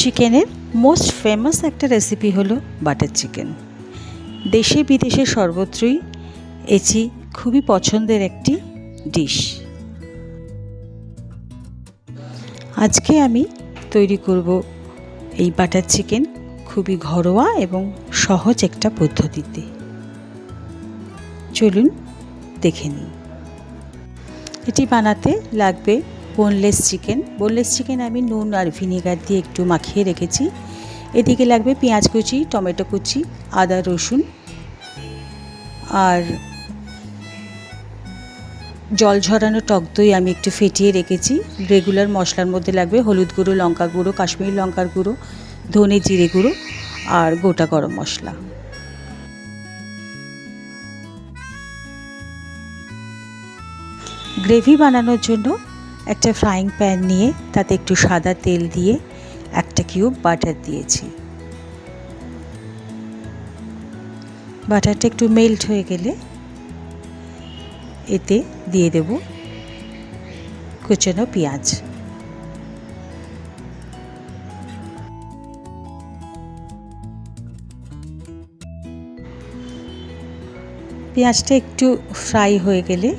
চিকেনের most famous একটা recipe হলো বাটার চিকেন। দেশে বিদেশে সর্বত্রই এটি খুবই পছন্দের একটি ডিশ। আজকে আমি তৈরি করব এই বাটার চিকেন খুবই ঘরোয়া এবং সহজ একটা পদ্ধতিতে। চলুন দেখে নিই। এটি বানাতে লাগবে বোনলেস চিকেন। বোনলেস চিকেন আমি নুন আর ভিনেগার দিয়ে একটু মাখিয়ে রেখেছি। এদিকে লাগবে পেঁয়াজ কুচি, টমেটো কুচি, আদা রসুন আর জল ঝরানো টক দই আমি একটু ফেটিয়ে রেখেছি। রেগুলার মশলার মধ্যে লাগবে হলুদ গুঁড়ো, লঙ্কা গুঁড়ো, কাশ্মীরি লঙ্কার গুঁড়ো, ধনে জিরে গুঁড়ো আর গোটা গরম মশলা। গ্রেভি বানানোর জন্য একটা ফ্রাইং প্যান নিয়ে তাতে একটু সাদা তেল দিয়ে একটা কিউব বাটার দিয়েছি। বাটারটা একটু মেল্ট হয়ে গেলে এতে দিয়ে দেব কুচানো পেঁয়াজ। পেঁয়াজটা একটু ফ্রাই হয়ে গেলে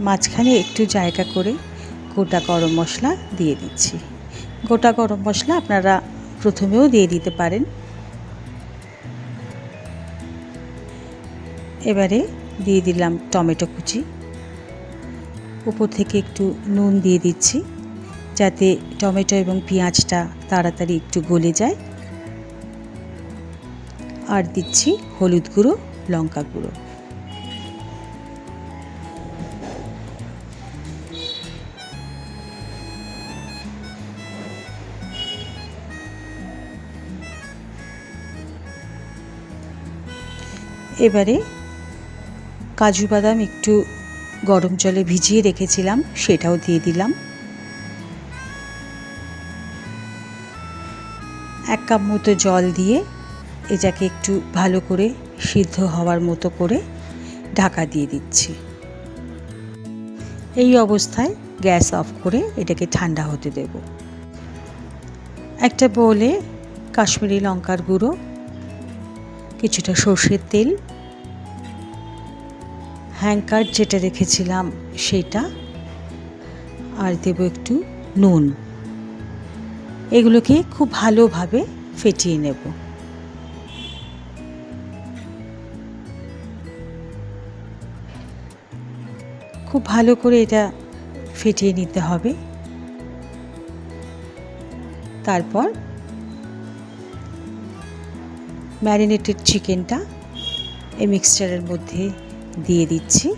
মাঝখানে একটু জায়গা করে গোটা গরম মশলা দিয়ে দিচ্ছি। গোটা গরম মশলা আপনারা প্রথমেও দিয়ে দিতে পারেন। এবারে দিয়ে দিলাম টমেটো কুচি। উপর থেকে একটু নুন দিয়ে দিচ্ছি যাতে টমেটো এবং পেঁয়াজটা তাড়াতাড়ি একটু গলে যায়। আর দিচ্ছি হলুদ গুঁড়ো, লঙ্কা গুঁড়ো। এবারে কাজু বাদাম একটু গরম জলে ভিজিয়ে রেখেছিলাম, সেটাও দিয়ে দিলাম। 1 কাপ মতো জল দিয়ে এটাকে একটু ভালো করে সিদ্ধ হওয়ার মতো করে ঢাকা দিয়ে দিচ্ছি। এই অবস্থায় গ্যাস অফ করে এটাকে ঠান্ডা হতে দেব। একটা বোলে কাশ্মীরি লঙ্কার গুঁড়ো, কিছুটা সর্ষের তেল, হ্যাঙ্কার যেটা রেখেছিলাম সেটা, আর দেব একটু নুন। এগুলোকে খুব ভালোভাবে ফেটিয়ে নেব। খুব ভালো করে এটা ফেটিয়ে নিতে হবে। তারপর ম্যারিনেটেড চিকেনটা এই মিক্সচারের মধ্যে দিয়ে দিচ্ছি।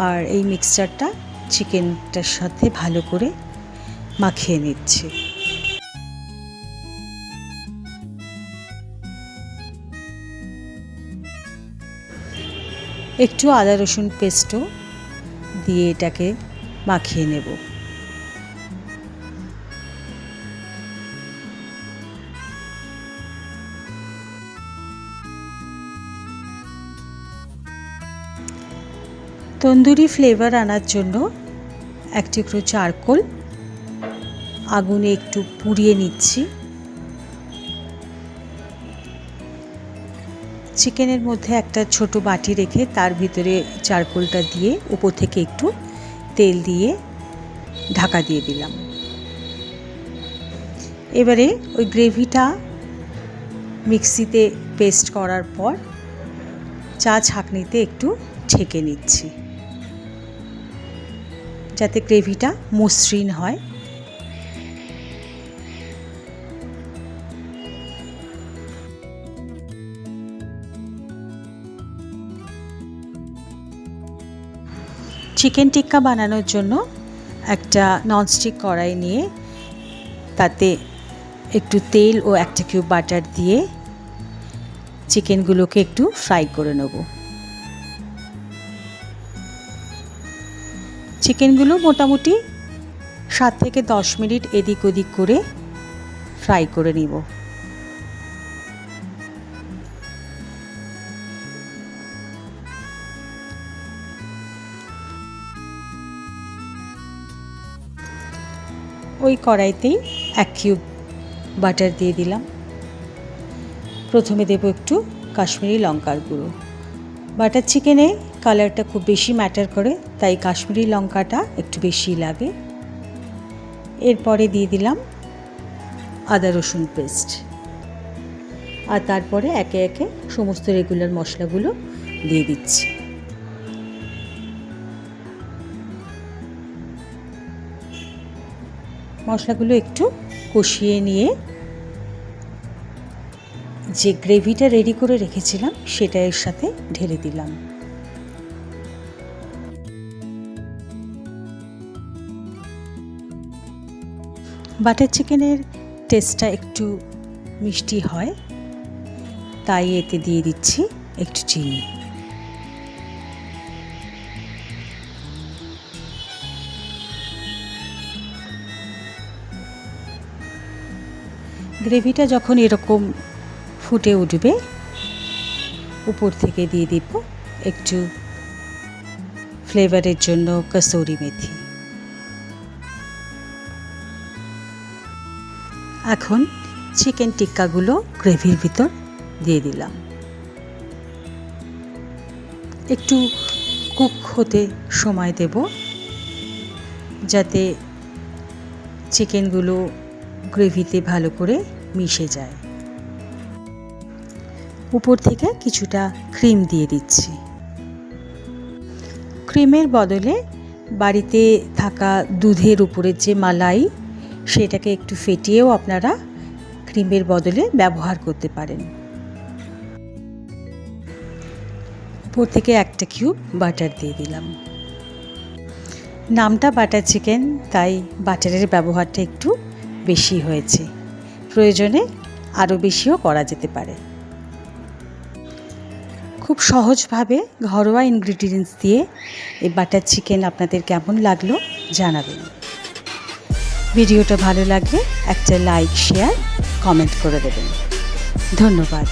আর এই মিক্সচারটা চিকেনটার সাথে ভালো করে মাখিয়ে নিচ্ছি। একটু আদা রসুন পেস্টও দিয়ে এটাকে মাখিয়ে নেব। তন্দুরি ফ্লেভার আনার জন্য এক টুকরো চারকোল আগুনে একটু পুড়িয়ে নিচ্ছি। চিকেনের মধ্যে একটা ছোট বাটি রেখে তার ভিতরে চারকোলটা দিয়ে উপর থেকে একটু তেল দিয়ে ঢাকা দিয়ে দিলাম। এবারে ওই গ্রেভিটা মিক্সিতে পেস্ট করার পর চা ছাঁকনিতে একটু ছেঁকে নিচ্ছি যাতে গ্রেভিটা মসৃণ হয়। চিকেন টিক্কা বানানোর জন্য একটা ননস্টিক কড়াই নিয়ে তাতে একটু তেল ও 1 কিউব বাটার দিয়ে চিকেনগুলোকে একটু ফ্রাই করে নেব। চিকেনগুলো মোটামুটি 7 থেকে 10 মিনিট এদিক ওদিক করে ফ্রাই করে নিব। ওই কড়াইতেই 1 কিউব বাটার দিয়ে দিলাম। প্রথমে দেব একটু কাশ্মীরি লঙ্কার গুঁড়ো। বাটার চিকেনে কালারটা খুব বেশি ম্যাটার করে, তাই কাশ্মীরি লঙ্কাটা একটু বেশি লাগে। এরপরে দিয়ে দিলাম আদা রসুন পেস্ট, আর তারপরে একে একে সমস্ত রেগুলার মশলাগুলো দিয়ে দিচ্ছি। মশলাগুলো একটু কষিয়ে নিয়ে যে গ্রেভিটা রেডি করে রেখেছিলাম সেটা এর সাথে ঢেলে দিলাম। বাটার চিকেনের টেস্টটা একটু মিষ্টি হয়, তাই এতে দিয়ে দিচ্ছি একটু চিনি। গ্রেভিটা যখন এরকম ফুটে উঠবে, উপর থেকে দিয়ে দিব একটু ফ্লেভারের জন্য কসুরি মেথি। এখন চিকেন টিক্কাগুলো গ্রেভির ভিতর দিয়ে দিলাম। একটু কুক হতে সময় দেব, যাতে চিকেনগুলো গ্রেভিতে ভালো করে মিশে যায়। উপর থেকে কিছুটা ক্রিম দিয়ে দিচ্ছি। ক্রিমের বদলে বাড়িতে থাকা দুধের উপরের যে মালাই, সেটাকে একটু ফেটিয়েও আপনারা ক্রিমের বদলে ব্যবহার করতে পারেন। উপর থেকে 1 কিউব বাটার দিয়ে দিলাম। নামটা বাটার চিকেন, তাই বাটারের ব্যবহারটা একটু বেশি হয়েছে। প্রয়োজনে আরও বেশিও করা যেতে পারে। খুব সহজভাবে ঘরোয়া ইনগ্রিডিয়েন্টস দিয়ে এই বাটার চিকেন আপনাদের কেমন লাগলো জানাবেন। ভিডিওটা ভালো লাগলে একটা লাইক, শেয়ার, কমেন্ট করে দেবেন। ধন্যবাদ।